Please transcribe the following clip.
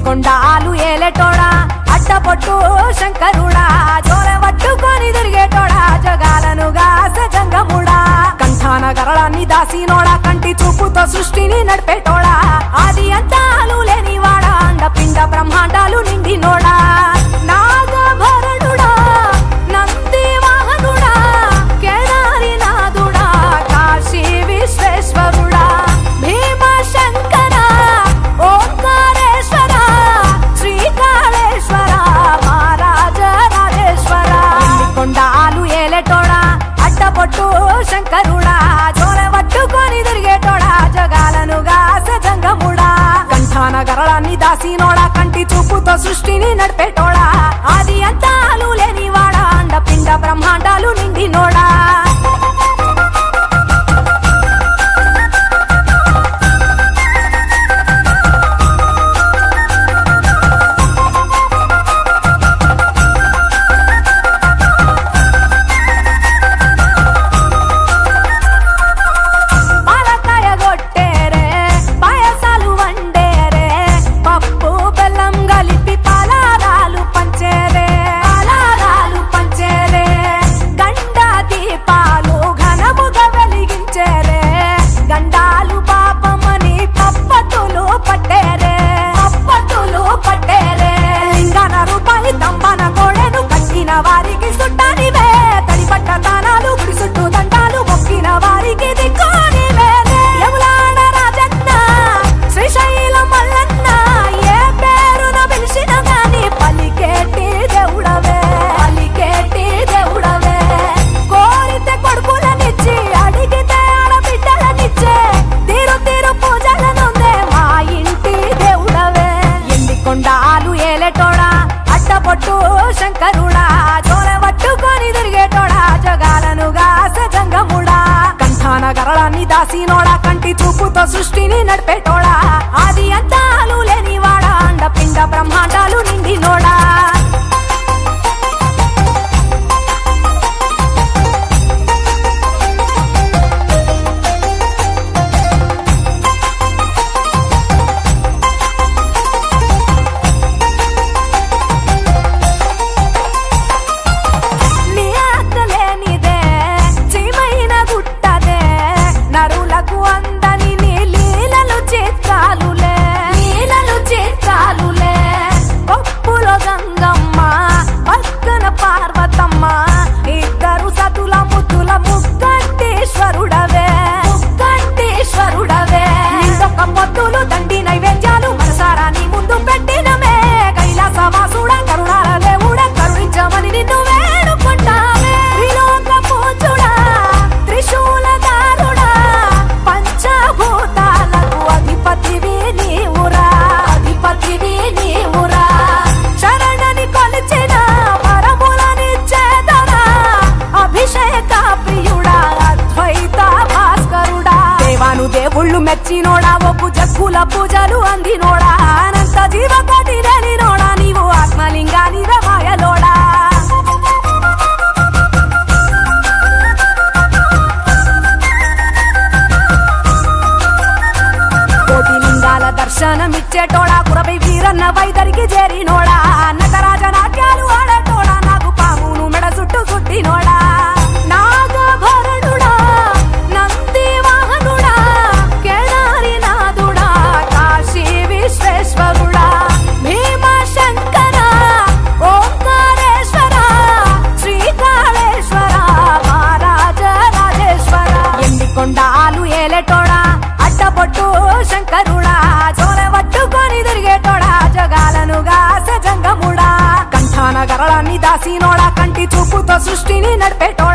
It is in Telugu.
కొండాలు ఏలేటోడా అడ్డపొట్టు శంకరుడా జోల పట్టుకొని తిరిగేటోడా జగాలను గాసె జంగముడా కంఠాన గరళాన్ని దాసినోడా కంటి చూపుతో సృష్టిని నడిపేటోడా ఆది అంతాలు లేనివాడా అండపిండ బ్రహ్మాండాలు నిండినోడా నాగభరణుడా నంది వాహనుడా కేదారి నాథుడా కాశీ విశ్వేశ్వరుడా భీమ శంకర ఓంకారేశ్వర శ్రీకాళేశ్వర మహారాజ రాజేశ్వర కొండాలు ఏలేటోడా అడ్డపొట్టు శంకరుడా జోల పట్టుకొని తిరిగేటోడా జగాలను గాసె జంగముడా కంఠాన గరళాన్ని దాసినోడా కంటి చూపుతో సృష్టిని నడిపేటోడా ఆది అంతాలు లేనివాడా అండపిండ బ్రహ్మాండాలు నిండినోడా వారికి సుట్టానివే తడిపట్ట దానాలు గుడి చుట్టూ దండాలు మొక్కిన వారికి దిక్కునివే యములాడ రాజన్న శ్రీశైలం మల్లన్న ఏ పేరున పిలిచిన గాని పలికేటి దేవుడవే కోరితే కొడుకులనిచ్చి అడిగితే ఆడబిడ్డలనిచ్చే తీరు తీరు పూజలనుందే మా ఇంటి దేవుడవే ఎండి కొండాలు ఏలేటోడా అడ్డపొట్టు శంకరుడా జోల పట్టుకొని తిరిగేటోడా జగాలను గాసె జంగముడా కంఠాన గరళాన్ని దాసినోడా కంటి చూపుతో సృష్టిని నడిపేటోడా ఆది అంతాలు లేనివాడా అండపిండ బ్రహ్మాండాలు నిండినోడా దేవుళ్ళు మెచ్చినోడా ఒప్పు జక్కుల పూజలు అందినోడా అనంత జీవకోటి రేలినోడా నీవు ఆత్మలింగాని రమాయలోడా కోటి లింగాల దర్శనమిచ్చేటోడా కురపై వీరన్న వైదరికి చేరినోడా నటరాజ నాట్యాలు ఆడేటోడా నాకు పామును మెడ చుట్టూ చుట్టినోడా నాగభరణుడా నంది వాహనుడా కేదారి నాథుడా కాశీ విశ్వేశ్వరుడా భీమ శంకర ఓంకారేశ్వర శ్రీకాళేశ్వర మహారాజ రాజేశ్వర ఎండి కొండాలు ఏలేటోడా అడ్డపొట్టు శంకరుడా జోల పట్టుకొని తిరిగేటోడా జగాలను గాసె జంగముడా కంఠాన గరళాన్ని దాసినోడా కంటి చూపుతో సృష్టిని నడిపేటోడా